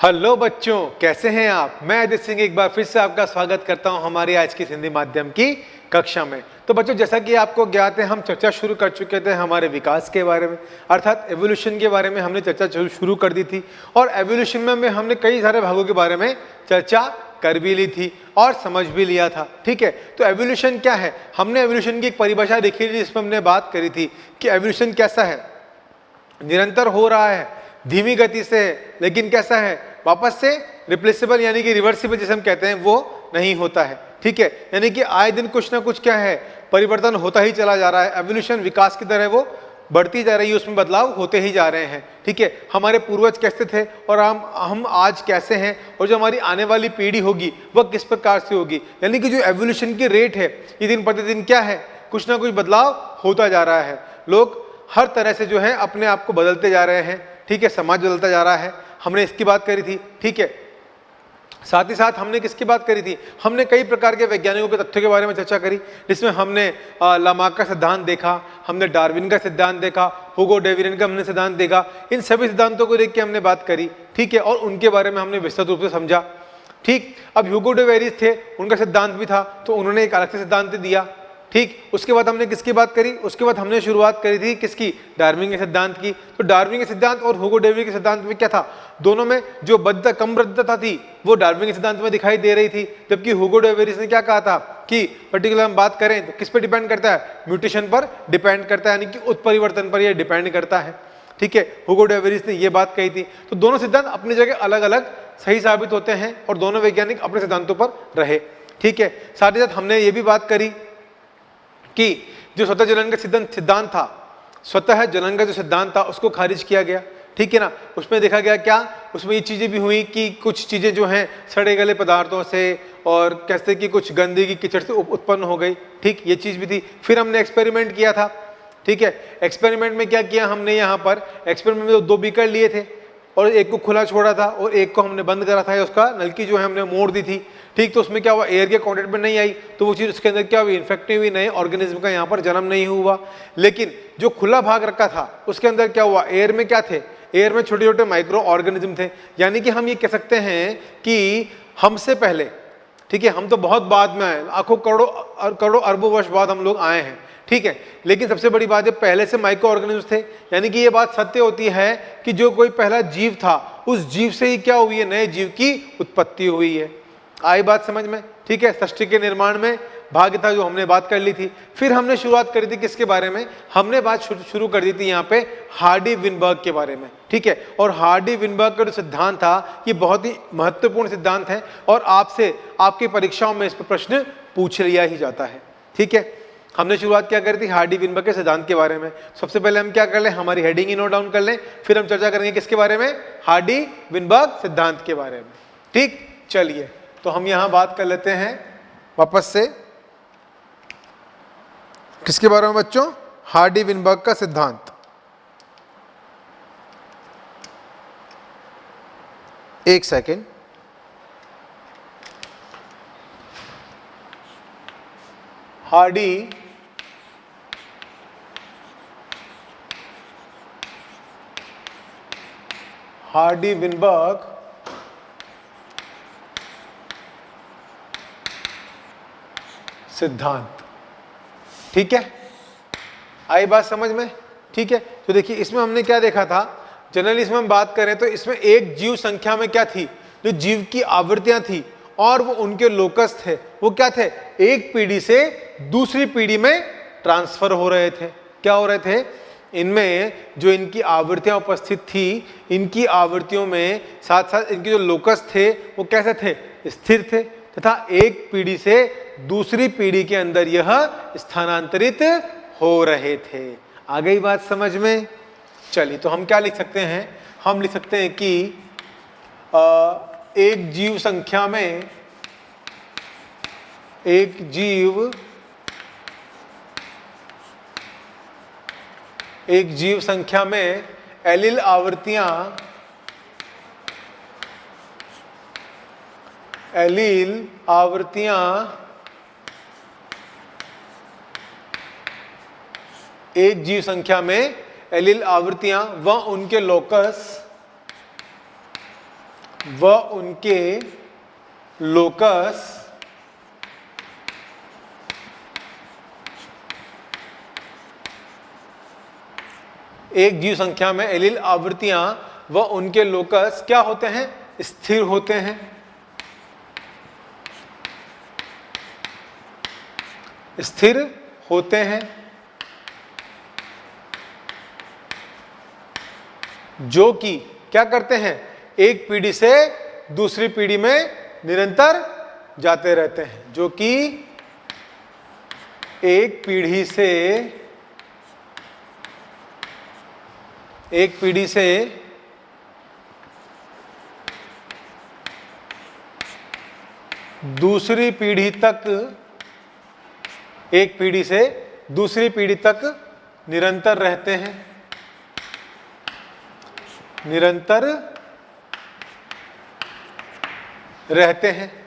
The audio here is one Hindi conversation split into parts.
हेलो बच्चों, कैसे हैं आप। मैं अजय सिंह एक बार फिर से आपका स्वागत करता हूं हमारी आज की हिंदी माध्यम की कक्षा में। तो बच्चों, जैसा कि आपको ज्ञात है, हम चर्चा शुरू कर चुके थे हमारे विकास के बारे में, अर्थात एवोल्यूशन के बारे में हमने चर्चा शुरू कर दी थी। और एवोल्यूशन में हमने कई सारे भागों के बारे में चर्चा कर भी ली थी और समझ भी लिया था। ठीक है, तो एवोल्यूशन क्या है, हमने एवोल्यूशन की एक परिभाषा देखी थी जिसमें हमने बात करी थी कि एवोल्यूशन कैसा है, निरंतर हो रहा है, धीमी गति से है, लेकिन कैसा है, वापस से रिप्लेसेबल यानी कि रिवर्सिबल जिसे हम कहते हैं वो नहीं होता है। ठीक है, यानी कि आए दिन कुछ ना कुछ क्या है, परिवर्तन होता ही चला जा रहा है। एवोल्यूशन विकास की तरह वो बढ़ती जा रही है, उसमें बदलाव होते ही जा रहे हैं। ठीक है, हमारे पूर्वज कैसे थे और हम आज कैसे हैं, और जो हमारी आने वाली पीढ़ी होगी वह किस प्रकार से होगी। यानी कि जो एवोल्यूशन की रेट है ये दिन प्रतिदिन क्या है, कुछ ना कुछ बदलाव होता जा रहा है। लोग हर तरह से जो है अपने आप को बदलते जा रहे हैं। ठीक है, समाज बदलता जा रहा है, हमने इसकी बात करी थी। ठीक है, साथ ही साथ हमने किसकी बात करी थी, हमने कई प्रकार के वैज्ञानिकों के तथ्यों के बारे में चर्चा करी, जिसमें हमने लामार्क का सिद्धांत देखा, हमने डार्विन का सिद्धांत देखा, हुगो डेवियन का हमने सिद्धांत देखा। इन सभी सिद्धांतों को देख के हमने बात करी। ठीक है, और उनके बारे में हमने विस्तृत रूप से समझा। ठीक, अब ह्यूगो डे वेरिस थे, उनका सिद्धांत भी था, तो उन्होंने एक अलग से सिद्धांत दिया। ठीक, उसके बाद हमने किसकी बात करी, उसके बाद हमने शुरुआत करी थी किसकी, डार्विन के सिद्धांत की। तो डार्विन के सिद्धांत और ह्यूगो डेविड के सिद्धांत में क्या था, दोनों में जो बद्धता कम बद्धता थी वो डार्विन के सिद्धांत में दिखाई दे रही थी, जबकि ह्यूगो डेविड ने क्या कहा था कि पर्टिकुलर हम बात करें तो किस पर डिपेंड करता है, म्यूटेशन पर डिपेंड करता है, यानी कि उत्परिवर्तन पर यह डिपेंड करता है। ठीक है, ह्यूगो डेविड ने यह बात कही थी। तो दोनों सिद्धांत अपनी जगह अलग अलग सही साबित होते हैं और दोनों वैज्ञानिक अपने सिद्धांतों पर रहे। ठीक है, साथ ही साथ हमने ये भी बात करी कि जो स्वतः जलन का सिद्धांत था, स्वतः जलन का जो सिद्धांत था उसको खारिज किया गया। ठीक है ना, उसमें देखा गया क्या, उसमें ये चीजें भी हुई कि कुछ चीजें जो हैं सड़े गले पदार्थों से और कैसे कि कुछ गंदगी कीचड़ से उत्पन्न हो गई। ठीक, ये चीज भी थी। फिर हमने एक्सपेरिमेंट किया था। ठीक है, एक्सपेरिमेंट में क्या किया हमने, यहाँ पर एक्सपेरिमेंट में दो बीकर लिए थे और एक को खुला छोड़ा था और एक को हमने बंद करा था, उसका नलकी जो है हमने मोड़ दी थी। ठीक, तो उसमें क्या हुआ, एयर के कांटेक्ट में नहीं आई तो वो चीज़ उसके अंदर क्या हुई, इन्फेक्टिव हुई, नए ऑर्गेनिज्म का यहाँ पर जन्म नहीं हुआ। लेकिन जो खुला भाग रखा था उसके अंदर क्या हुआ, एयर में क्या थे, एयर में छोटे छोटे माइक्रो ऑर्गेनिज्म थे। यानी कि हम ये कह सकते हैं कि हमसे पहले, ठीक है, हम तो बहुत बाद में आए, लाखों करोड़ों अरबों वर्ष बाद हम लोग आए हैं। ठीक है, लेकिन सबसे बड़ी बात है पहले से माइक्रो ऑर्गेनिज्म थे। यानी कि ये बात सत्य होती है कि जो कोई पहला जीव था उस जीव से ही क्या हुई है, नए जीव की उत्पत्ति हुई है। आई बात समझ में। ठीक है, सृष्टि के निर्माण में भाग्य था जो हमने बात कर ली थी। फिर हमने शुरुआत करी थी किसके बारे में, हमने बात शुरू कर दी थी यहाँ पे हार्डी विनबर्ग के बारे में। ठीक है, और हार्डी विनबर्ग का जो सिद्धांत था ये बहुत ही महत्वपूर्ण सिद्धांत है और आपसे आपकी परीक्षाओं में इस पर प्रश्न पूछ लिया ही जाता है। ठीक है, हमने शुरुआत क्या करी थी, हार्डी विनबर्ग के सिद्धांत के बारे में। सबसे पहले हम क्या कर लें, हमारी हेडिंग ही नोट डाउन कर लें, फिर हम चर्चा करेंगे किसके बारे में, हार्डी विनबर्ग सिद्धांत के बारे में। ठीक, चलिए तो हम यहां बात कर लेते हैं वापस से किसके बारे में बच्चों, हार्डी विनबर्ग का सिद्धांत। एक सेकेंड, हार्डी विनबर्ग सिद्धांत। ठीक है, आई बात समझ में। ठीक है, तो देखिए इसमें हमने क्या देखा था, जनरली इसमें हम बात करें तो इसमें एक जीव संख्या में क्या थी, जो जीव की आवृत्तियां थी और वो उनके लोकस थे, वो क्या थे, एक पीढ़ी से दूसरी पीढ़ी में ट्रांसफर हो रहे थे। क्या हो रहे थे, इनमें जो इनकी आवृत्तियां उपस्थित थी, इनकी आवृत्तियों में साथ साथ इनके जो लोकस थे वो कैसे थे, स्थिर थे, तथा एक पीढ़ी से दूसरी पीढ़ी के अंदर यह स्थानांतरित हो रहे थे। आ गई बात समझ में। चलिए तो हम क्या लिख सकते हैं, हम लिख सकते हैं कि एक जीव संख्या में, एक जीव संख्या में एलील आवृत्तियां एक जीव संख्या में एलील आवृत्तियां व उनके लोकस व उनके लोकस एक जीव संख्या में एलील आवृत्तियां व उनके लोकस क्या होते हैं? स्थिर होते हैं। स्थिर होते हैं, जो कि क्या करते हैं? एक पीढ़ी से दूसरी पीढ़ी में निरंतर जाते रहते हैं। जो कि एक पीढ़ी से दूसरी पीढ़ी तक, एक पीढ़ी से दूसरी पीढ़ी तक निरंतर रहते हैं। निरंतर रहते हैं।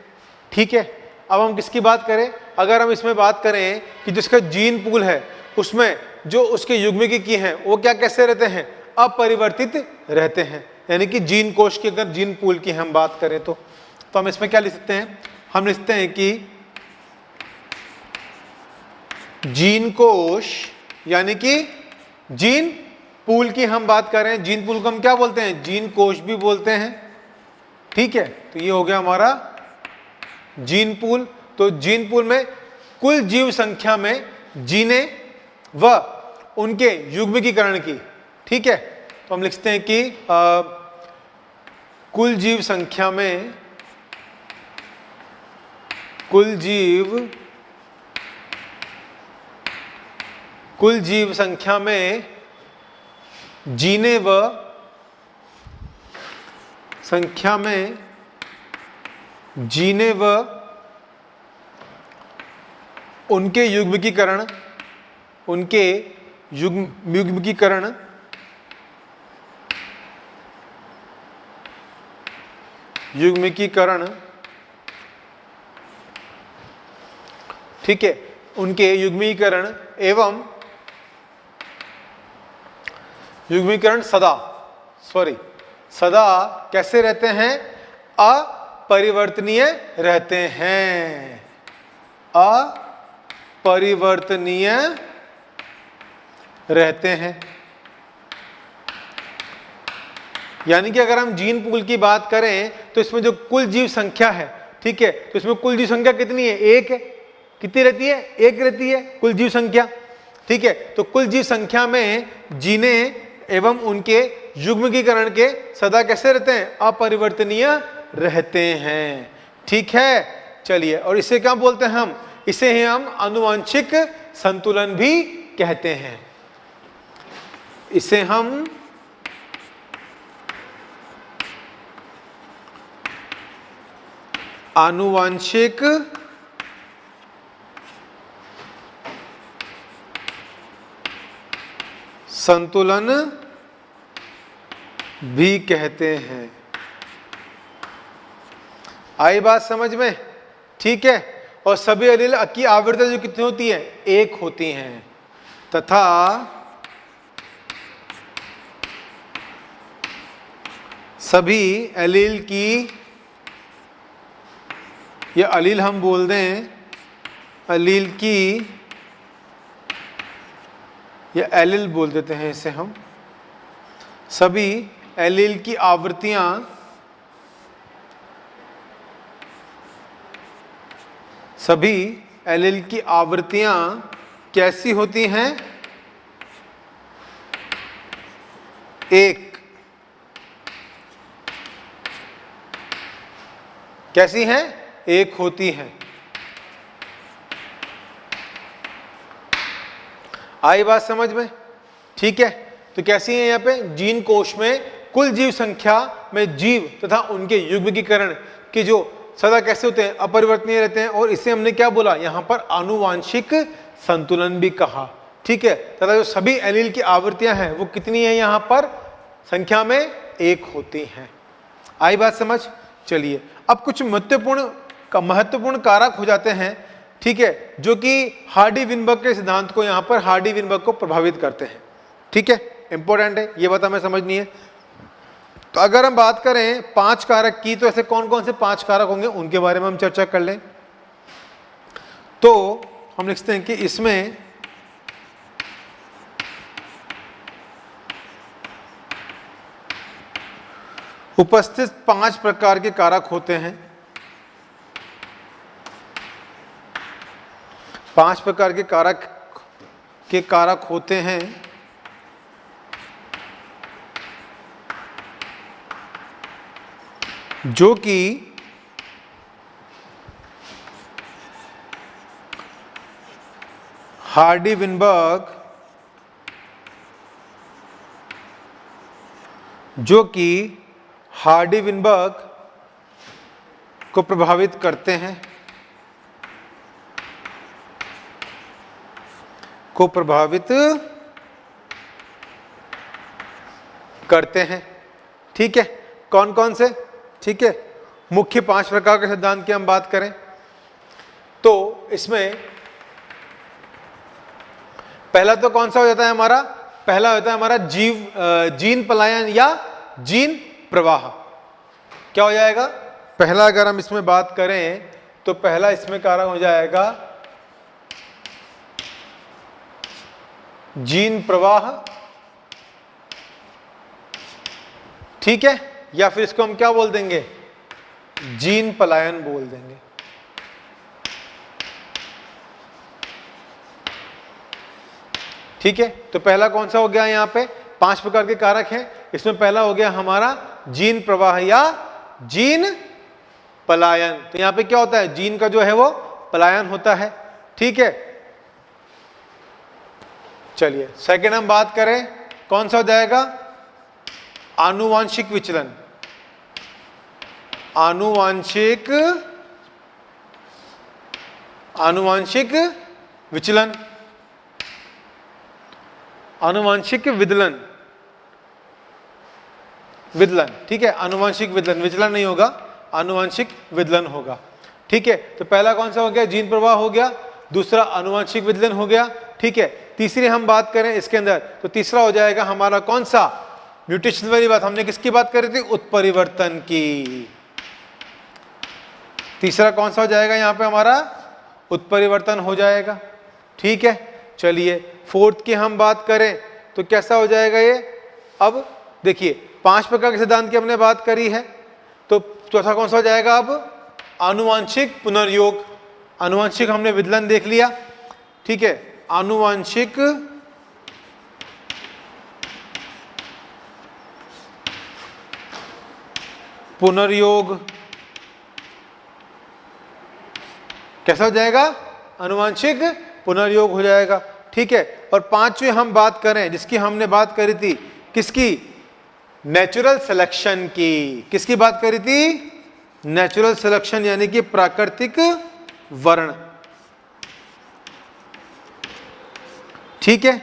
ठीक है, अब हम किसकी बात करें? अगर हम इसमें बात करें कि जिसका जीन पूल है उसमें जो उसके युग्मिकी की हैं वो क्या कैसे रहते हैं? अपरिवर्तित रहते हैं। यानी कि जीन कोश की अगर जीन पूल की हम बात करें तो हम इसमें क्या लिख सकते हैं? हम लिखते हैं कि जीन कोश यानी कि जीन पूल की हम बात कर रहे हैं। जीन पूल को हम क्या बोलते हैं? जीन कोश भी बोलते हैं। ठीक है, तो ये हो गया हमारा जीन पूल। तो जीन पूल में कुल जीव संख्या में जीने व उनके युग्मिकीकरण की, ठीक है, तो हम लिखते हैं कि कुल जीव संख्या में कुल जीव संख्या में जीने व संख्या में जीने व उनके युग्मिकीकरण ठीक है, उनके युग्मीकरण एवं युग्मीकरण सदा कैसे रहते हैं? अपरिवर्तनीय रहते हैं। अपरिवर्तनीय रहते हैं। यानी कि अगर हम जीन पूल की बात करें तो इसमें जो कुल जीव संख्या है, ठीक है, तो इसमें कुल जीव संख्या कितनी है? एक है। कितनी रहती है? एक रहती है कुल जीव संख्या। ठीक है, तो कुल जीव संख्या में जीने एवं उनके युग्मीकरण के सदा कैसे रहते हैं? अपरिवर्तनीय रहते हैं। ठीक है, चलिए, और इसे क्या बोलते हैं हम? इसे ही हम आनुवांशिक संतुलन भी कहते हैं। इसे हम आनुवांशिक संतुलन भी कहते हैं। आई बात समझ में? ठीक है, और सभी एलील की आवृत्ति जो कितनी होती है? एक होती हैं, तथा सभी एलील की, ये एलील हम बोल दें, एलील की, या एलील बोल देते हैं इसे हम, सभी एलील की आवृत्तियां कैसी होती हैं? एक। कैसी हैं? एक होती हैं। आई बात समझ में? ठीक है, तो कैसी है यहाँ पे? जीन कोश में कुल जीव संख्या में जीव तथा उनके युग्मीकरण के जो सदा कैसे होते हैं? अपरिवर्तनीय रहते हैं। और इसे हमने क्या बोला? यहाँ पर आनुवांशिक संतुलन भी कहा। ठीक है, तथा जो सभी एलील की आवृत्तियां हैं वो कितनी है? यहाँ पर संख्या में एक होती हैं। आई बात समझ? चलिए, अब कुछ महत्वपूर्ण कारक हो जाते हैं, ठीक है, जो कि हार्डी-विनबर्ग के सिद्धांत को, यहाँ पर हार्डी-विनबर्ग को प्रभावित करते हैं। ठीक है, इंपॉर्टेंट है, ये बात हमें समझनी है। तो अगर हम बात करें 5 कारक की, तो ऐसे कौन कौन से 5 कारक होंगे उनके बारे में हम चर्चा कर लें। तो हम लिखते हैं कि इसमें उपस्थित 5 प्रकार के कारक होते हैं। 5 प्रकार के कारक होते हैं जो कि हार्डी-विनबर्ग को प्रभावित करते हैं, ठीक है। कौन कौन से? ठीक है, मुख्य 5 प्रकार के सिद्धांत की हम बात करें तो इसमें पहला तो कौन सा हो जाता है हमारा? पहला होता है हमारा जीन पलायन या जीन प्रवाह। क्या हो जाएगा? पहला अगर हम इसमें बात करें तो पहला इसमें कारक हो जाएगा जीन प्रवाह, ठीक है, या फिर इसको हम क्या बोल देंगे? जीन पलायन बोल देंगे। ठीक है, तो पहला कौन सा हो गया? यहां पे 5 प्रकार के कारक हैं, इसमें पहला हो गया हमारा जीन प्रवाह या जीन पलायन। तो यहां पे क्या होता है? जीन का जो है वो पलायन होता है, ठीक है। चलिए सेकंड हम बात करें, कौन सा हो जाएगा? आनुवांशिक विचलन। आनुवांशिक विचलन, आनुवांशिक विदलन, ठीक है। आनुवांशिक विदलन, विचलन नहीं होगा, आनुवांशिक विदलन होगा, ठीक है। तो पहला कौन सा हो गया? जीन प्रवाह हो गया, दूसरा आनुवांशिक विदलन हो गया, ठीक है। तीसरी हम बात करें इसके अंदर तो तीसरा हो जाएगा हमारा कौन सा? म्यूटेशन वाली बात। हमने किसकी बात करी थी? उत्परिवर्तन की। तीसरा कौन सा हो जाएगा? यहां पे हमारा उत्परिवर्तन हो जाएगा, ठीक है। चलिए फोर्थ की हम बात करें तो कैसा हो जाएगा ये? अब देखिए 5 प्रकार के सिद्धांत की हमने बात करी है, तो चौथा कौन सा हो जाएगा? अब आनुवांशिक पुनर्योग। आनुवांशिक हमने विदलन देख लिया, ठीक है। आनुवांशिक पुनर्योग कैसा हो जाएगा? आनुवांशिक पुनर्योग हो जाएगा, ठीक है। और पांचवी हम बात करें जिसकी हमने बात करी थी, किसकी? नेचुरल सिलेक्शन की। किसकी बात करी थी? नेचुरल सिलेक्शन, यानी कि प्राकृतिक वर्ण, ठीक है।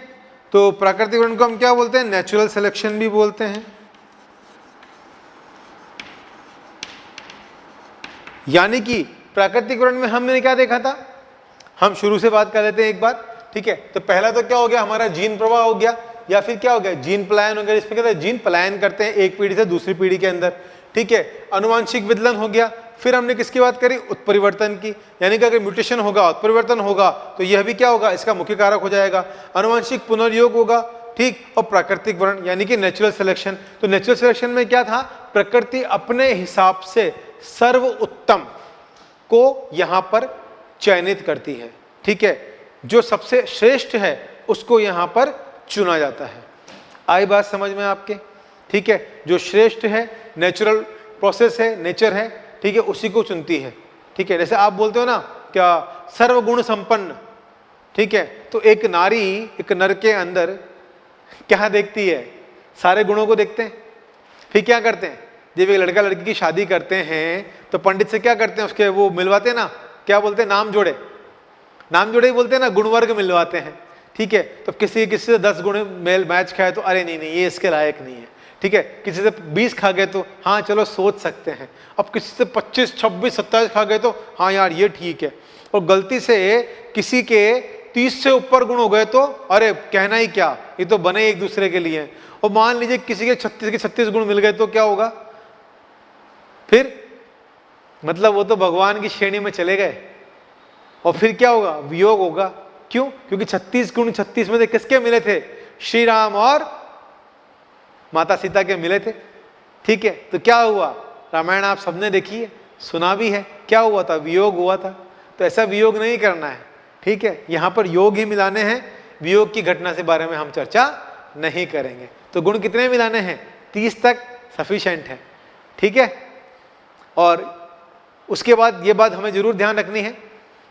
तो प्राकृतिक वर्ण को हम क्या बोलते हैं? नेचुरल सिलेक्शन भी बोलते हैं। यानी कि प्राकृतिक वर्ण में हमने क्या देखा था? हम शुरू से बात कर लेते हैं एक बार, ठीक है। तो पहला तो क्या हो गया हमारा? जीन प्रवाह हो गया, या फिर क्या हो गया? जीन पलायन हो गया, जिसमें कहते हैं जीन पलायन करते हैं एक पीढ़ी से दूसरी पीढ़ी के अंदर, ठीक है। अनुवांशिक विदलन हो गया। फिर हमने किसकी बात करी? उत्परिवर्तन की, यानी कि अगर म्यूटेशन होगा, उत्परिवर्तन होगा तो यह भी क्या होगा? इसका मुख्य कारक हो जाएगा। अनुवांशिक पुनर्योग होगा, ठीक। और प्राकृतिक वर्ण यानी कि नेचुरल सिलेक्शन। तो नेचुरल सिलेक्शन में क्या था? प्रकृति अपने हिसाब से सर्वोत्तम को यहां पर चयनित करती है, ठीक है। जो सबसे श्रेष्ठ है उसको यहां पर चुना जाता है। आई बात समझ में आपके? ठीक है, जो श्रेष्ठ है, नेचुरल प्रोसेस है, नेचर है, ठीक है, उसी को चुनती है, ठीक है। जैसे आप बोलते हो ना क्या सर्वगुण संपन्न, ठीक है। तो एक नारी एक नर के अंदर क्या देखती है? सारे गुणों को देखते हैं। फिर क्या करते हैं? जब एक लड़का लड़की की शादी करते हैं तो पंडित से क्या करते हैं? उसके वो मिलवाते हैं ना, क्या बोलते हैं? नाम जोड़े, नाम जोड़े ही बोलते हैं ना, गुणवर्ग मिलवाते हैं, ठीक है। तो किसी से 10 गुण मेल मैच खाए तो अरे नहीं नहीं ये इसके लायक नहीं है, ठीक है। किसी से 20 खा गए तो हाँ चलो सोच सकते हैं। अब किसी से 25, 26, 27 खा गए तो हाँ यार ये ठीक है। और गलती से किसी के 30 से ऊपर गुण हो गए तो अरे कहना ही क्या, ये तो बने एक दूसरे के लिए। और मान लीजिए किसी के 36 के 36 गुण मिल गए तो क्या होगा फिर, मतलब वो तो भगवान की श्रेणी में चले गए। और फिर क्या होगा, वियोग होगा। क्यों? क्योंकि 36 गुण 36 में से किसके मिले थे, श्री राम और माता सीता के मिले थे। ठीक है, तो क्या हुआ, रामायण आप सबने देखी है, सुना भी है, क्या हुआ था, वियोग हुआ था। तो ऐसा वियोग नहीं करना है। ठीक है, यहां पर योग ही मिलाने हैं, वियोग की घटना से बारे में हम चर्चा नहीं करेंगे। तो गुण कितने मिलाने हैं, 30 तक सफिशिएंट है। ठीक है, और उसके बाद ये बात हमें जरूर ध्यान रखनी है,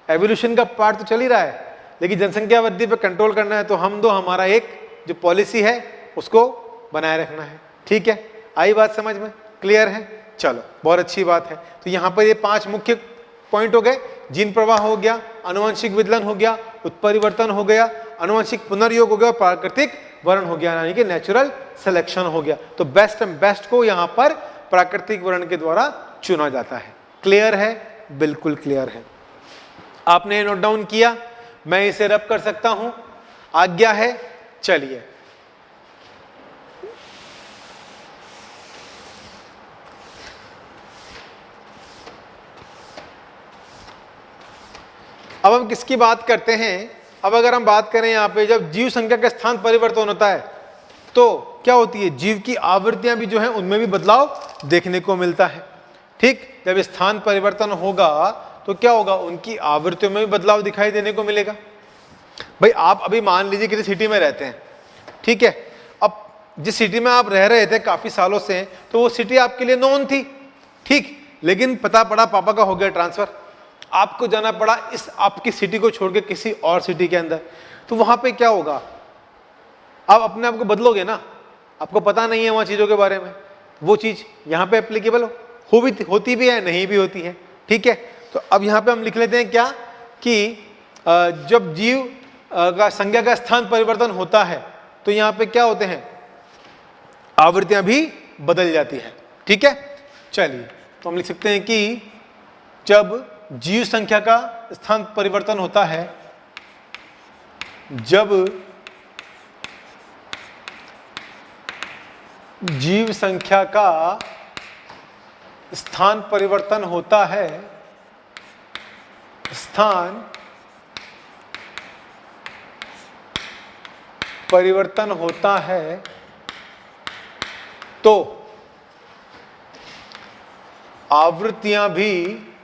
एवोल्यूशन का पार्ट तो चल ही रहा है, लेकिन जनसंख्या वृद्धि पे कंट्रोल करना है, तो हम दो हमारा एक जो पॉलिसी है उसको बनाए रखना है। ठीक है, आई बात समझ में, क्लियर है? चलो, बहुत अच्छी बात है। तो यहाँ पर ये 5 मुख्य पॉइंट हो गए, जीन प्रवाह हो गया, आनुवंशिक विदलन हो गया, उत्परिवर्तन हो गया, आनुवंशिक पुनर्योग हो गया, और प्राकृतिक वर्ण हो गया, यानी कि नेचुरल सिलेक्शन हो गया। तो बेस्ट एंड बेस्ट को यहाँ पर प्राकृतिक वर्ण के द्वारा चुना जाता है। क्लियर है? बिल्कुल क्लियर है। आपने नोट डाउन किया, मैं इसे रब कर सकता हूं, आज्ञा है? चलिए, अब हम किसकी बात करते हैं। अब अगर हम बात करें यहाँ पे, जब जीव संख्या का स्थान परिवर्तन होता है तो क्या होती है, जीव की आवृत्तियां भी जो है उनमें भी बदलाव देखने को मिलता है। ठीक, जब स्थान परिवर्तन होगा तो क्या होगा, उनकी आवृत्तियों में भी बदलाव दिखाई देने को मिलेगा। भाई आप अभी मान लीजिए किसी सिटी में रहते हैं, ठीक है, अब जिस सिटी में आप रह रहे थे काफी सालों से, तो वो सिटी आपके लिए नॉन थी, ठीक, लेकिन पता पड़ा पापा का हो गया ट्रांसफर, आपको जाना पड़ा इस आपकी सिटी को छोड़ के किसी और सिटी के अंदर। तो वहां पे क्या होगा, आप अपने आप को बदलोगे ना, आपको पता नहीं है वहां चीजों के बारे में, वो चीज यहाँ पे एप्लीकेबल होती भी है, नहीं भी होती है। ठीक है, तो अब यहाँ पे हम लिख लेते हैं क्या, कि जब जीव का संज्ञा का स्थान परिवर्तन होता है तो यहाँ पे क्या होते हैं, आवृत्तियां भी बदल जाती है। ठीक है, चलिए, तो हम लिख सकते हैं कि जब जीव संख्या का स्थान परिवर्तन होता है, जब जीव संख्या का स्थान परिवर्तन होता है, स्थान परिवर्तन होता है, तो आवृत्तियां भी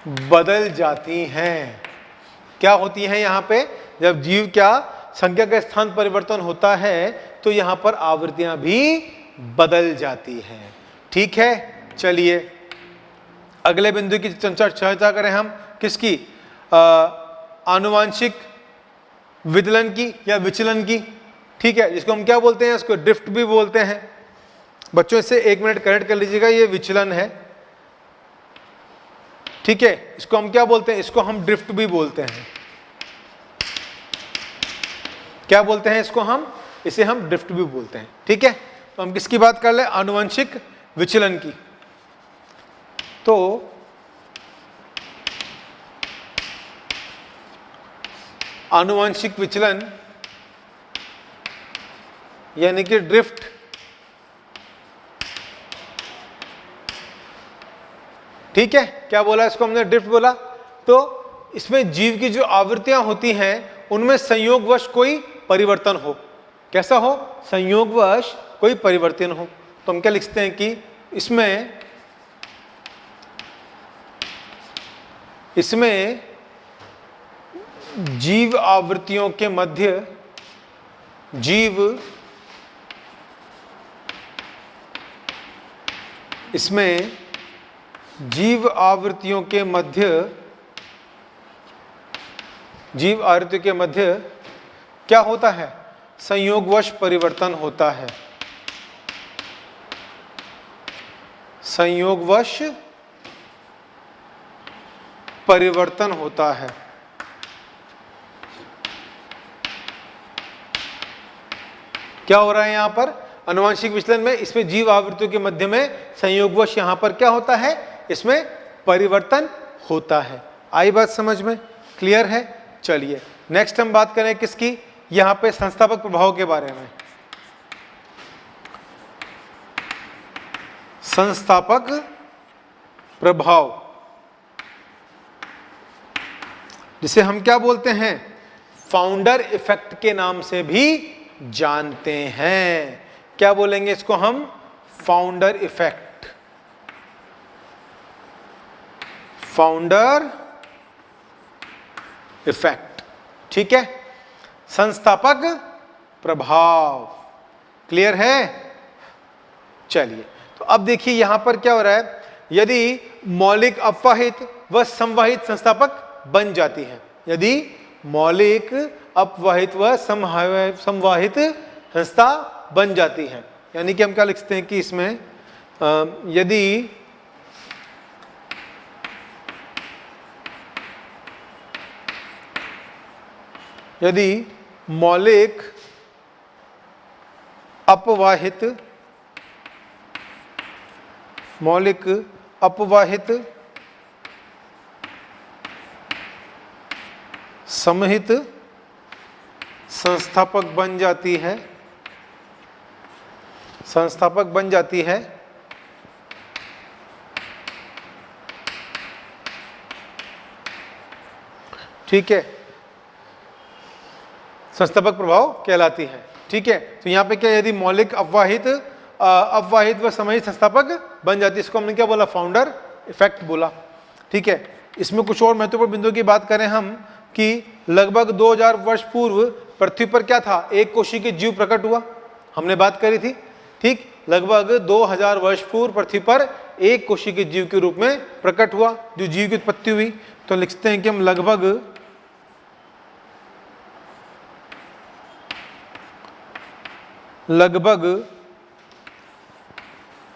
बदल जाती हैं। क्या होती हैं यहां पे, जब जीव क्या संख्या का स्थान परिवर्तन होता है तो यहां पर आवृत्तियां भी बदल जाती हैं। ठीक है, चलिए अगले बिंदु की चर्चा करें हम, किसकी, आनुवांशिक विदलन की या विचलन की। ठीक है, जिसको हम क्या बोलते हैं, इसको ड्रिफ्ट भी बोलते हैं। बच्चों इसे 1 मिनट करेक्ट कर लीजिएगा, ये विचलन है। ठीक है, इसको हम क्या बोलते हैं, इसको हम ड्रिफ्ट भी बोलते हैं। क्या बोलते हैं इसको हम, इसे हम ड्रिफ्ट भी बोलते हैं। ठीक है, तो हम किसकी बात कर ले, आनुवंशिक विचलन की। तो आनुवंशिक विचलन यानी कि ड्रिफ्ट, ठीक है, क्या बोला इसको हमने, ड्रिफ्ट बोला। तो इसमें जीव की जो आवृत्तियां होती हैं उनमें संयोगवश कोई परिवर्तन हो। कैसा हो, संयोगवश कोई परिवर्तन हो। तो हम क्या लिखते हैं कि इसमें जीव आवृत्तियों के मध्य जीव आवृत्तियों के मध्य क्या होता है, संयोगवश परिवर्तन होता है। संयोगवश परिवर्तन होता है। क्या हो रहा है यहां पर, आनुवंशिक विचलन में इसमें जीव आवृत्तियों के मध्य में संयोगवश यहाँ पर क्या होता है, इसमें परिवर्तन होता है। आई बात समझ में, क्लियर है। चलिए नेक्स्ट हम बात करें किसकी, यहाँ पे संस्थापक प्रभाव के बारे में। संस्थापक प्रभाव जिसे हम क्या बोलते हैं, फाउंडर इफेक्ट के नाम से भी जानते हैं। क्या बोलेंगे इसको हम, फाउंडर इफेक्ट। फाउंडर इफेक्ट, ठीक है। संस्थापक प्रभाव, क्लियर है। चलिए तो अब देखिए यहां पर क्या हो रहा है, यदि मौलिक अपवाहित व समवाहित संस्थापक बन जाती है, यदि मौलिक अपवाहित व समवाहित संस्था बन जाती है, यानी कि हम क्या लिखते हैं कि इसमें यदि मौलिक अपवाहित समहित संस्थापक बन जाती है, संस्थापक बन जाती है, ठीक है, संस्थापक प्रभाव कहलाती है, ठीक है। तो यहाँ पे क्या, यदि मौलिक अपवाहित व समहित संस्थापक बन जाती है, इसको हमने क्या बोला, फाउंडर इफेक्ट बोला, ठीक है। इसमें कुछ और महत्वपूर्ण बिंदुओं की बात करें हम कि लगभग 2000 वर्ष पूर्व पृथ्वी पर क्या था, एक कोशिकीय जीव प्रकट हुआ, हमने बात करी थी, ठीक। लगभग 2000 वर्ष पूर्व पृथ्वी पर एक कोशिकीय जीव के रूप में प्रकट हुआ, जो जीव की उत्पत्ति हुई। तो लिखते हैं कि हम लगभग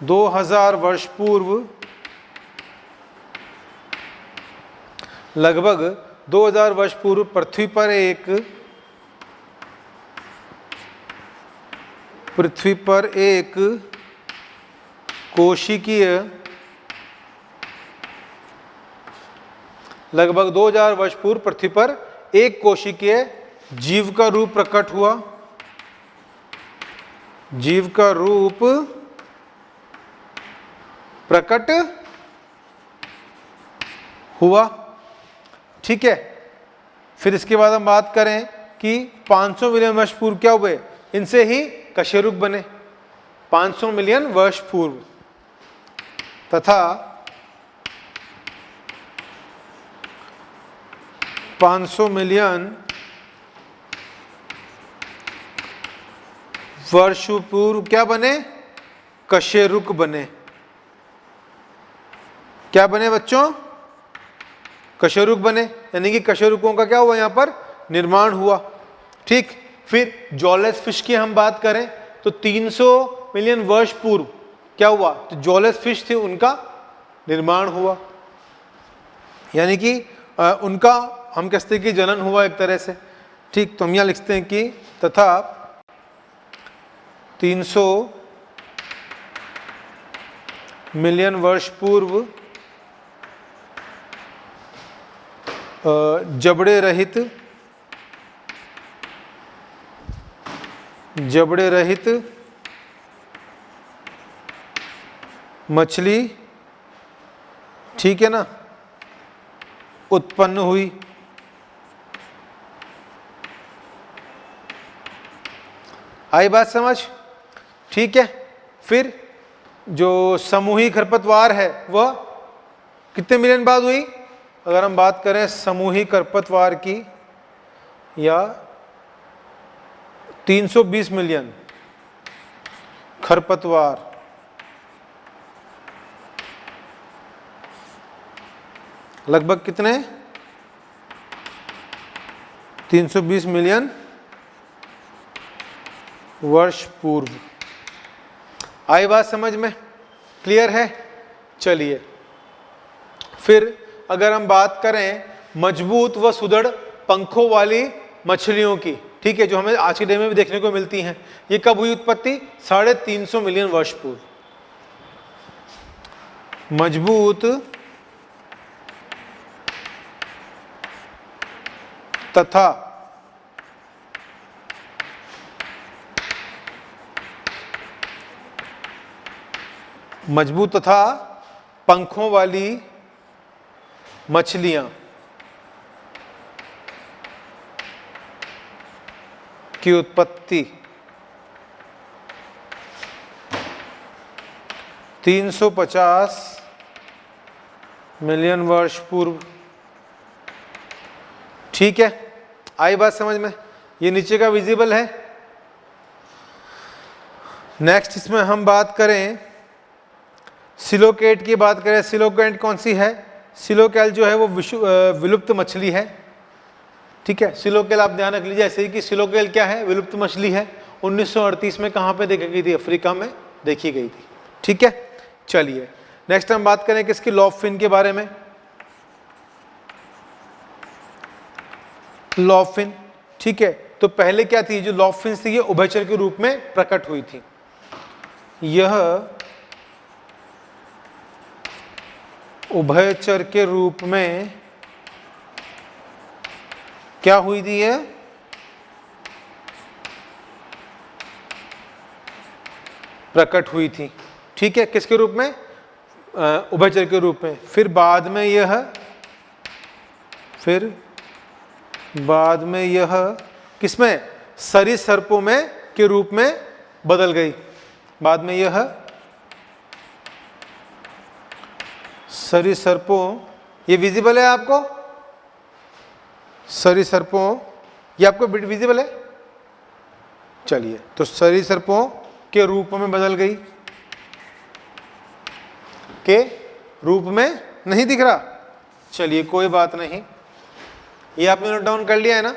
2000 वर्ष पूर्व, लगभग 2000 वर्ष पूर्व पृथ्वी पर एक कोशिकीय, लगभग 2000 वर्ष पूर्व पृथ्वी पर एक कोशिकीय जीव का रूप प्रकट हुआ, जीव का रूप प्रकट हुआ, ठीक है। फिर इसके बाद हम बात करें कि 500 मिलियन वर्ष पूर्व क्या हुए, इनसे ही कशेरुक बने, 500 मिलियन वर्ष पूर्व, तथा 500 मिलियन वर्ष पूर्व क्या बने, कशेरुक बने। क्या बने बच्चों, कशेरुक बने, यानी कि कशेरुकों का क्या हुआ, यहाँ पर निर्माण हुआ, ठीक। फिर जॉलेस फिश की हम बात करें तो 300 मिलियन वर्ष पूर्व क्या हुआ, तो जॉलेस फिश थी, उनका निर्माण हुआ, यानी कि उनका हम कहते हैं कि जनन हुआ एक तरह से, ठीक। तो हम यहाँ लिखते हैं कि तथा 300 मिलियन वर्ष पूर्व जबड़े रहित मछली, ठीक है ना, उत्पन्न हुई। आई बात समझ, ठीक है। फिर जो समूही खरपतवार है वह कितने मिलियन बाद हुई, अगर हम बात करें समूही खरपतवार की, या 320 मिलियन खरपतवार, लगभग कितने, 320 मिलियन वर्ष पूर्व। आई बात समझ में, क्लियर है। चलिए फिर अगर हम बात करें मजबूत व सुदृढ़ पंखों वाली मछलियों की, ठीक है, जो हमें आज के डे में भी देखने को मिलती हैं। ये कब हुई उत्पत्ति? 350 मिलियन वर्ष पूर्व। मजबूत तथा पंखों वाली मछलियां की उत्पत्ति 350 मिलियन वर्ष पूर्व। ठीक है, आई बात समझ में? ये नीचे का विजिबल है। नेक्स्ट इसमें हम बात करें सिलोकेट की बात करें। सिलोकेट कौन सी है? सिलोकेल जो है वो विलुप्त मछली है। ठीक है, सिलोकेल आप ध्यान रख लीजिए ऐसे ही कि सिलोकेल क्या है? विलुप्त मछली है। 1938 में कहाँ पे देखी गई थी? अफ्रीका में देखी गई थी। ठीक है, चलिए नेक्स्ट हम बात करें किसकी? लॉबफिन के बारे में। लॉबफिन, ठीक है, तो पहले क्या थी? जो लॉबफिन थी ये उभयचर के रूप में प्रकट हुई थी। यह उभयचर के रूप में क्या हुई थी? ये प्रकट हुई थी। ठीक है, किसके रूप में? उभयचर के रूप में। फिर बाद में यह किसमें? सरीसृपों में के रूप में बदल गई। बाद में यह सरीसृपों, ये विजिबल है आपको? सरीसृपों, ये आपको विजिबल है? चलिए, तो सरीसृपों के रूप में बदल गई। के रूप में नहीं दिख रहा? चलिए कोई बात नहीं, ये आपने नोट डाउन कर लिया है ना?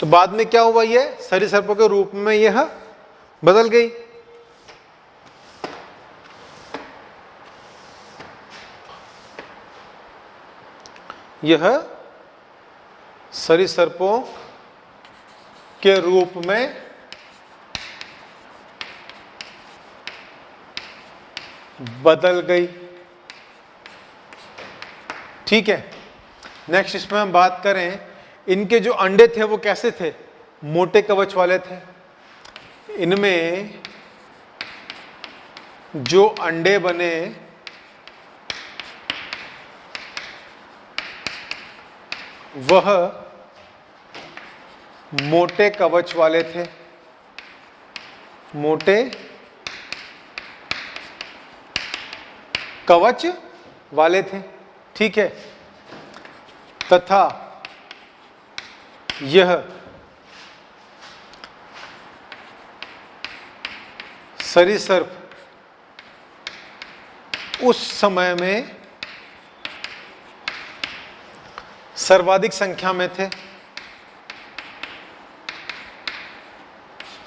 तो बाद में क्या हुआ? ये सरीसृपों के रूप में यह बदल गई। यह सरीसृपों के रूप में बदल गई। ठीक है, नेक्स्ट इसमें हम बात करें, इनके जो अंडे थे वो कैसे थे? मोटे कवच वाले थे। इनमें जो अंडे बने वह मोटे कवच वाले थे। मोटे कवच वाले थे। ठीक है, तथा यह सरीसृप उस समय में सर्वाधिक संख्या में थे।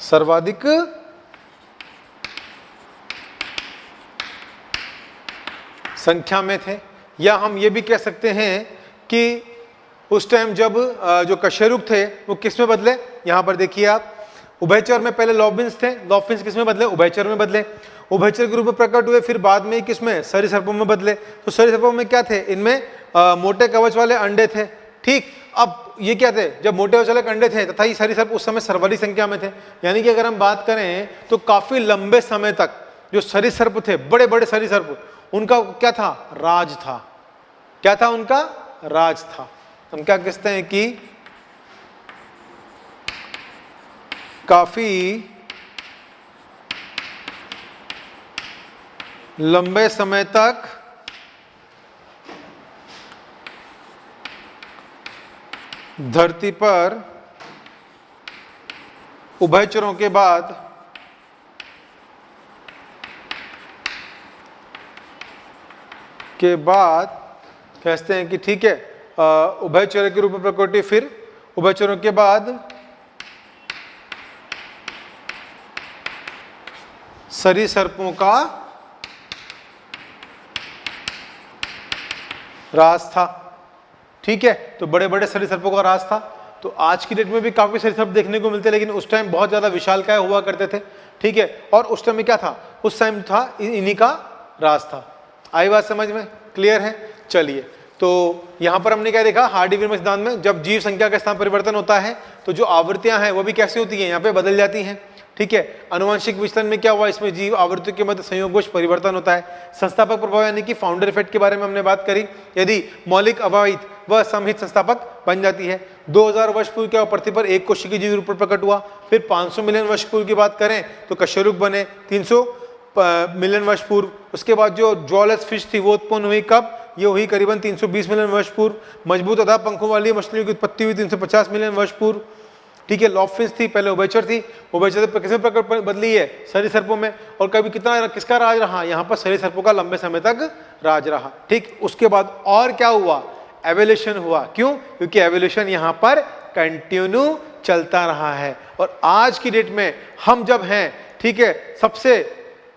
सर्वाधिक संख्या में थे, या हम ये भी कह सकते हैं कि उस टाइम जब जो कशेरुक थे वो किस में बदले? यहां पर देखिए आप, उभयचर में पहले लॉबफिन्स थे। लॉबफिन्स किस में बदले? उभयचर में बदले। उभयचर के रूप में प्रकट हुए, फिर बाद में किसमें? सरीसृपों में बदले। तो सरीसृपों में क्या थे? इनमें मोटे कवच वाले अंडे थे। ठीक, अब ये क्या थे? जब मोटे कवच वाले अंडे थे तथा ये सरीसृप उस समय सर्वाधिक संख्या में थे। यानी कि अगर हम बात करें तो काफी लंबे समय तक जो सरीसृप थे, बड़े बड़े सरीसृप, उनका क्या था? राज था। क्या था? उनका राज था। हम क्या कहते हैं कि काफी लंबे समय तक धरती पर उभयचरों के बाद कहते हैं कि ठीक है, उभयचर के रूप में प्रकट, फिर उभयचरों के बाद सरीसृपों का राज था। ठीक है, तो बड़े बड़े सरीसृपों का राज था। तो आज की डेट में भी काफी सरीसृप देखने को मिलते हैं, लेकिन उस टाइम बहुत ज्यादा विशालकाय हुआ करते थे। ठीक है, और उस टाइम में क्या था, उस टाइम था इन्हीं का राज था। आई बात समझ में? क्लियर है? चलिए, तो यहां पर हमने क्या देखा, हार्डी-वीरमैन सिद्धांत में जब जीव संख्या का स्थान परिवर्तन होता है तो जो आवृत्तियां हैं वो भी कैसी होती हैं, यहाँ पे बदल जाती हैं। ठीक है, आनुवंशिक विचलन में क्या हुआ, इसमें जीव आवृत्तियों के मध्य संयोगवश परिवर्तन होता है। संस्थापक प्रभाव यानी कि फाउंडर इफेक्ट के बारे में हमने बात करी, यदि मौलिक अभावित व समहित संस्थापक बन जाती है। 2000 वर्ष पूर्व क्या पृथ्वी पर एक कोशिकीय जीव रूप में प्रकट हुआ। फिर 500 मिलियन वर्ष पूर्व की बात करें तो कशेरुक बने 300 मिलियन वर्ष पूर्व। उसके बाद जो जॉलेस फिश थी वो उत्पन्न हुई कब, ये हुई करीबन 320 मिलियन वर्ष पूर्व। मजबूत अधा पंखों वाली मछलियों की उत्पत्ति हुई 350 मिलियन वर्ष पूर्व। ठीक है, लॉबफिश थी, पहले उभयचर थी, उभयचर से किसमें प्रकार बदली है, सरीसृपों में। और कभी कितना किसका राज रहा, यहाँ पर सरीसृपों का लंबे समय तक राज रहा। ठीक, उसके बाद और क्या हुआ, एवोल्यूशन हुआ। क्यों? क्योंकि एवोल्यूशन यहाँ पर कंटिन्यू चलता रहा है। और आज की डेट में हम जब हैं, ठीक है, सबसे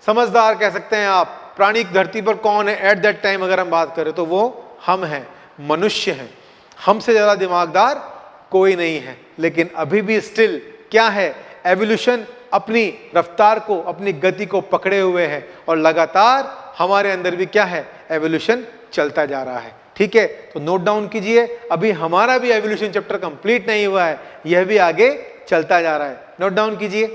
समझदार कह सकते हैं आप प्राणी धरती पर कौन है एट दैट टाइम, अगर हम बात करें तो वो हम हैं, मनुष्य हैं। हमसे ज्यादा दिमागदार कोई नहीं है। लेकिन अभी भी स्टिल क्या है, एवोल्यूशन अपनी रफ्तार को, अपनी गति को पकड़े हुए है और लगातार हमारे अंदर भी क्या है, एवोल्यूशन चलता जा रहा है। ठीक है, तो नोट डाउन कीजिए, अभी हमारा भी एवोल्यूशन चैप्टर कंप्लीट नहीं हुआ है, यह भी आगे चलता जा रहा है। नोट डाउन कीजिए।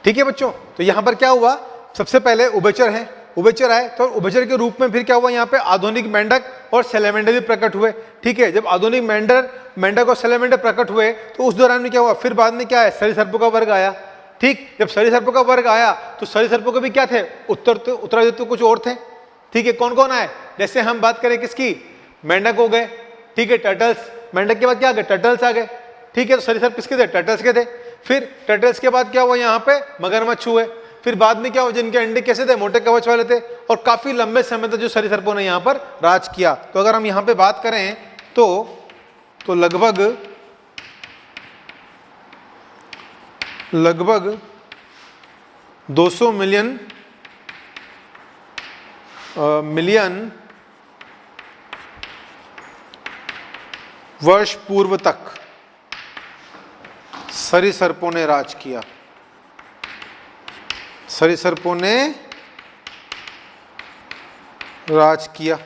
ठीक है बच्चों, तो यहां पर क्या हुआ, सबसे पहले उभयचर है, उभयचर आए तो उभयचर के रूप में फिर क्या हुआ, यहाँ पे आधुनिक मेंढक और सैलेमेंडर भी प्रकट हुए। ठीक है, जब आधुनिक मेंढक और सैलेमेंडर प्रकट हुए तो उस दौरान में क्या हुआ, फिर बाद में क्या है, सरीसृपों का वर्ग आया। ठीक, जब सरीसृपों का वर्ग आया तो सरीसृपों के भी क्या थे, उत्तराधित्य कुछ और थे। ठीक है, कौन कौन आए, जैसे हम बात करें किसकी, मेंढक हो गए। ठीक है, टर्टल्स, मेंढक के बाद क्या आ गए, टर्टल्स आ गए। ठीक है, तो सरीसृप किसके थे, टर्टल्स के थे। फिर टर्टल्स के बाद क्या हुआ, यहाँ पे मगरमच्छ हुए। फिर बाद में क्या हुआ, जिनके अंडे कैसे थे, मोटे कवच वाले थे। और काफी लंबे समय तक जो सरीसृपों ने यहाँ पर राज किया। तो अगर हम यहाँ पे बात करें तो लगभग 200 मिलियन वर्ष पूर्व तक सरीसृपों ने राज किया। सरीसृपों ने राज किया।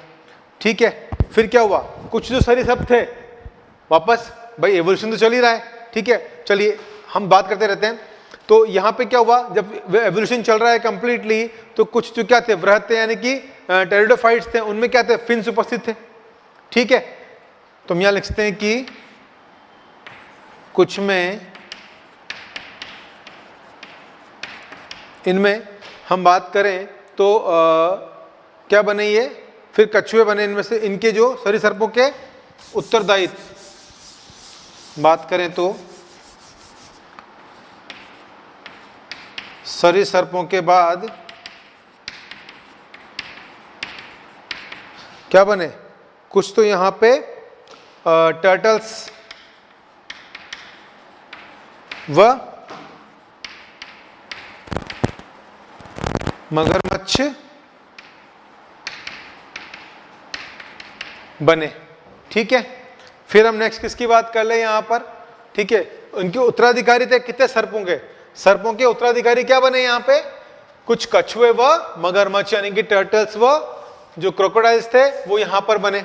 ठीक है, फिर क्या हुआ, कुछ जो सरीसृप थे वापस, भाई एवोल्यूशन तो चल ही रहा है। ठीक है, चलिए हम बात करते रहते हैं। तो यहाँ पे क्या हुआ, जब एवोल्यूशन चल रहा है कंप्लीटली, तो कुछ जो क्या थे, वृहद थे, यानी कि टेरिडोफाइट्स थे, उनमें क्या थे, फिन्स उपस्थित थे। ठीक है, तो हम यहाँ लिखते हैं कि कुछ में, इनमें हम बात करें तो क्या बने ये, फिर कछुए बने इनमें से। इनके जो सरीसृपों के उत्तरदायित्व बात करें तो सरीसृपों के बाद क्या बने, कुछ तो यहाँ पे टर्टल्स व मगरमच्छ बने। ठीक है, फिर हम नेक्स्ट किसकी बात कर ले यहाँ पर। ठीक है, उनके उत्तराधिकारी थे कितने, सर्पों के, सर्पों के उत्तराधिकारी क्या बने यहाँ पे, कुछ कछुए व मगरमच्छ यानी कि टर्टल्स व जो क्रोकोडाइल्स थे वो यहाँ पर बने।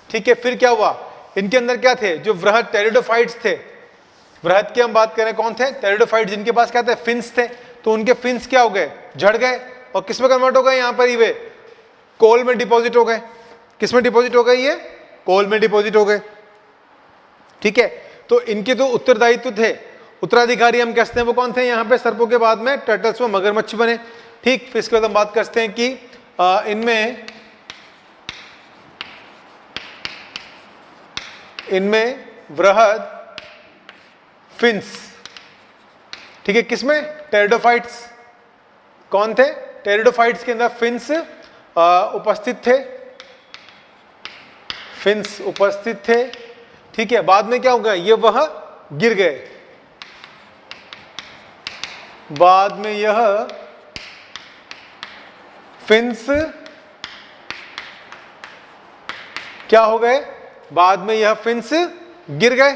ठीक है, फिर क्या हुआ, इनके अंदर क्या थे, जो वृहद टेरिडोफाइट्स थे, वृहद की हम बात करें कौन थे, टेरिडोफाइट्स, जिनके पास क्या थे, फिन्स थे। तो उनके फिन्स क्या हो गए, झड़ गए और किस में कन्वर्ट हो गए, यहाँ पर ही वे कोल में डिपॉजिट हो गए। किस में डिपॉजिट हो गए, ये कोल में डिपॉजिट हो गए। ठीक है, तो इनके तो उत्तरदायित्व थे, उत्तराधिकारी हम कहते हैं वो कौन थे, यहाँ पे सर्पों के बाद में टर्टल्स व मगरमच्छ बने। ठीक, फिर इसके बाद हम बात करते हैं कि इनमें वृहद फिन्स। ठीक है, किसमें, टेरिडोफाइट्स, कौन थे, टेरिडोफाइट्स के अंदर फिन्स उपस्थित थे, फिन्स उपस्थित थे। ठीक है, बाद में क्या होगा, ये वह गिर गए, बाद में यह फिन्स क्या हो गए, बाद में यह फिन्स गिर गए।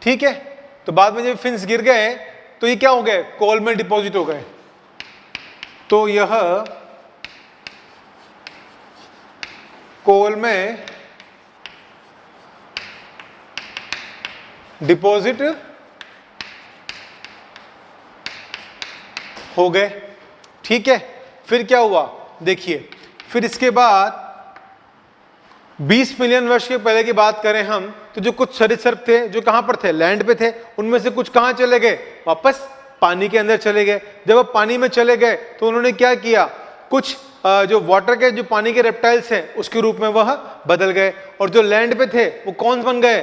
ठीक है, तो बाद में जब फिन्स गिर गए तो ये क्या हो गए, कोल में डिपॉजिट हो गए। तो यह कोल में डिपॉजिट हो गए। ठीक है, फिर क्या हुआ देखिए, फिर इसके बाद 20 मिलियन वर्ष के पहले की बात करें हम, तो जो कुछ सरीसृप थे जो कहां पर थे, लैंड पे थे, उनमें से कुछ कहां चले गए, वापस पानी के अंदर चले गए। जब वो पानी में चले गए तो उन्होंने क्या किया, कुछ जो वाटर के, जो पानी के रेप्टाइल्स हैं उसके रूप में वह बदल गए, और जो लैंड पे थे वो कौन बन गए,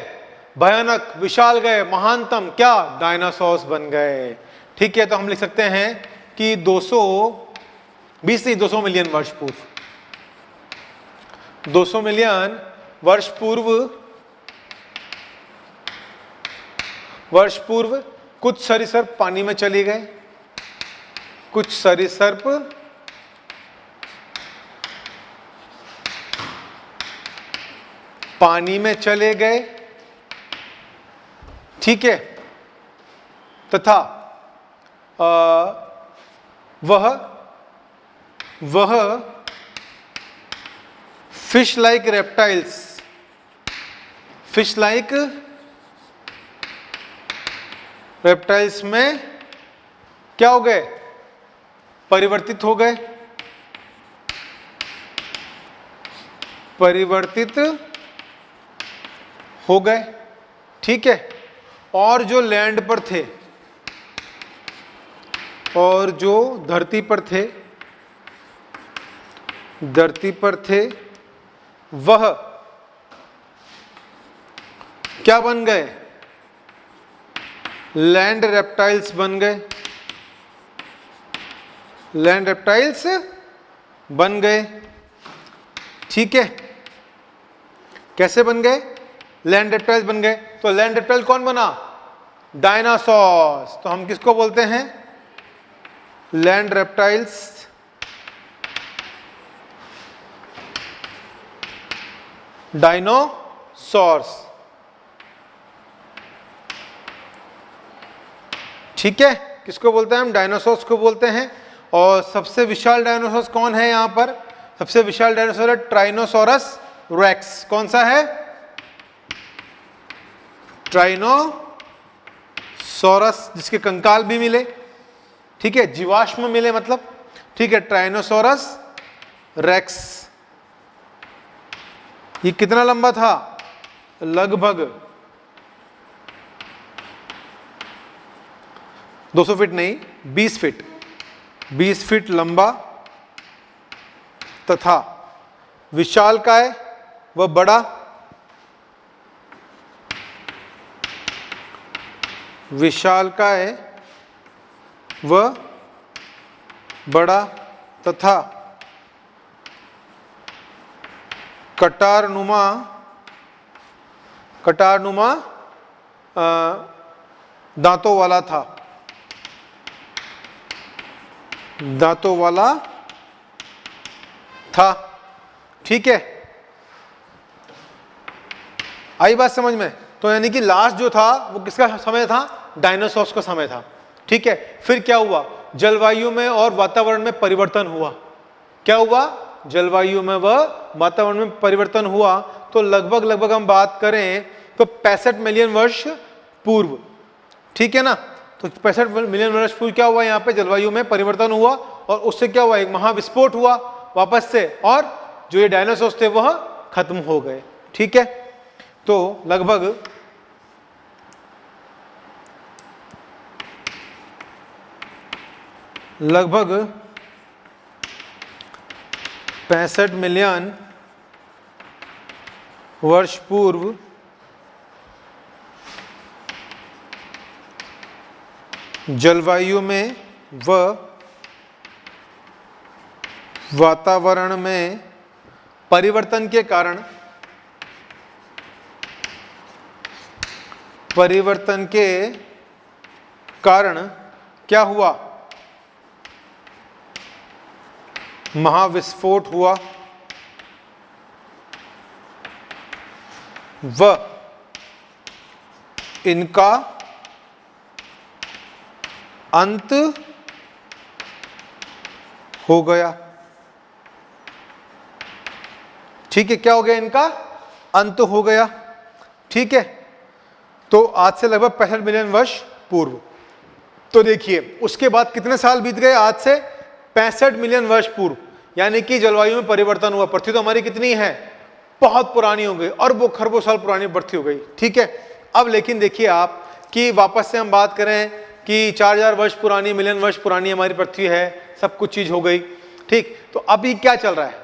भयानक, विशाल गए, महानतम, क्या, डायनासोर्स बन गए। ठीक है, तो हम लिख सकते हैं कि 200 मिलियन वर्ष पूर्व, 200 मिलियन वर्ष पूर्व कुछ सरीसृप पानी में चले गए, कुछ सरीसृप पानी में चले गए। ठीक है, तथा वह फिश लाइक रेप्टाइल्स में क्या हो गए, परिवर्तित हो गए, ठीक है, और जो लैंड पर थे और जो धरती पर थे वह क्या बन गए, लैंड रेप्टाइल्स बन गए, ठीक है। कैसे बन गए, लैंड रेप्टाइल्स बन गए। तो लैंड रेप्टाइल कौन बना, डायनासोर्स। तो हम किसको बोलते हैं, लैंड रेप्टाइल्स, डायनासोर्स। ठीक है, किसको बोलते हैं हम, डायनासोर्स को बोलते हैं। और सबसे विशाल डायनासोर्स कौन है यहां पर, सबसे विशाल डायनासोर है ट्राइनोसोरस रेक्स। कौन सा है, ट्राइनोसोरस, जिसके कंकाल भी मिले, ठीक है, जीवाश्म मिले मतलब, ठीक है, ट्राइनोसोरस रेक्स। ये कितना लंबा था, लगभग 200 फीट नहीं, 20 फीट लंबा तथा विशालकाय व बड़ा, तथा कटारनुमा दांतों वाला था। ठीक है, आई बात समझ में। तो यानी कि लास्ट जो था वो किसका समय था, डायनासोर्स का समय था। ठीक है, फिर क्या हुआ, जलवायु में और वातावरण में परिवर्तन हुआ। क्या हुआ, जलवायु में व वातावरण में परिवर्तन हुआ। तो लगभग हम बात करें तो 65 मिलियन वर्ष पूर्व, ठीक है ना। तो 65 मिलियन वर्ष पूर्व क्या हुआ, यहाँ पे जलवायु में परिवर्तन हुआ और उससे क्या हुआ, एक महाविस्फोट हुआ वापस से, और जो ये डायनासोर्स थे वह खत्म हो गए। ठीक है, तो लगभग 65 मिलियन वर्ष पूर्व जलवायु में व वातावरण में परिवर्तन के कारण क्या हुआ, महाविस्फोट हुआ। व इनका अंत हो गया। ठीक है, क्या हो गया? इनका अंत हो गया। ठीक है, तो आज से लगभग 65 मिलियन वर्ष पूर्व। तो देखिए उसके बाद कितने साल बीत गए? आज से 65 मिलियन वर्ष पूर्व, यानी कि जलवायु में परिवर्तन हुआ। पृथ्वी तो हमारी कितनी है? बहुत पुरानी हो गई, अरबों खरबों साल पुरानी पृथ्वी हो गई। ठीक है, अब लेकिन देखिए आप कि वापस से हम बात करें कि 4000 वर्ष पुरानी, मिलियन वर्ष पुरानी हमारी पृथ्वी है, सब कुछ चीज हो गई। ठीक, तो अभी क्या चल रहा है?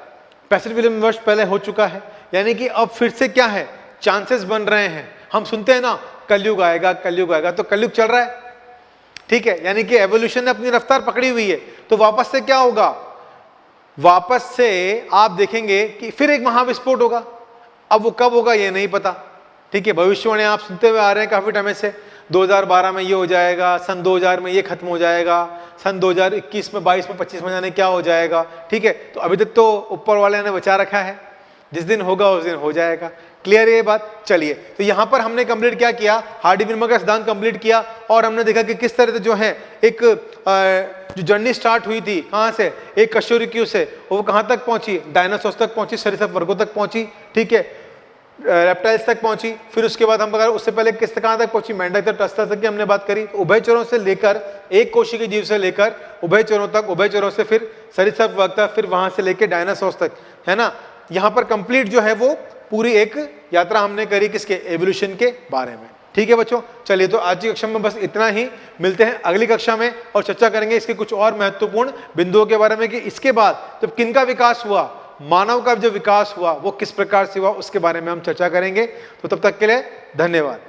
65 मिलियन वर्ष पहले हो चुका है, यानी कि अब फिर से क्या है? चांसेस बन रहे हैं। हम सुनते हैं ना कलयुग आएगा, कलयुग आएगा, तो कलयुग चल रहा है। ठीक है, यानी कि एवोल्यूशन ने अपनी रफ्तार पकड़ी हुई है। तो वापस से क्या होगा? वापस से आप देखेंगे कि फिर एक महाविस्फोट होगा। अब वो कब होगा ये नहीं पता। ठीक है, भविष्यवाणी आप सुनते हुए आ रहे हैं काफी टाइम से, 2012 में ये हो जाएगा, सन 2000 में ये खत्म हो जाएगा, सन 2021 में, 22 में, 25 में जाने क्या हो जाएगा। ठीक है, तो अभी तक तो ऊपर वाले ने बचा रखा है, जिस दिन होगा उस दिन हो जाएगा। क्लियर ये बात? चलिए, तो यहां पर हमने कंप्लीट क्या किया? हार्डी-विल्मर का सिद्धांत कंप्लीट किया, और हमने देखा कि किस तरह से जो है एक जो जर्नी स्टार्ट हुई थी, कहां से? एक कशेरुकियों से, वो कहां तक पहुंची? डायनासोर्स तक पहुंची, सरीसृप वर्गों तक पहुंची। ठीक है, रेप्टाइल्स तक पहुंची। फिर उसके बाद हम अगर उससे पहले किस कहां तक पहुंची? मेंढक तक, टस्ता तक की हमने बात करी। उभयचरों से लेकर, एक कोशिकीय जीव से लेकर उभयचरों तक, उभयचरों से फिर सरीसृप वर्ग तक, फिर वहां से लेकर डायनासोर्स तक, है ना। यहां पर कंप्लीट जो है वो पूरी एक यात्रा हमने करी किसके? एवोल्यूशन के बारे में। ठीक है बच्चों, चलिए तो आज की कक्षा में बस इतना ही। मिलते हैं अगली कक्षा में और चर्चा करेंगे इसके कुछ और महत्वपूर्ण बिंदुओं के बारे में कि इसके बाद जब किन का विकास हुआ, मानव का जो विकास हुआ वो किस प्रकार से हुआ, उसके बारे में हम चर्चा करेंगे। तो तब तक के लिए धन्यवाद।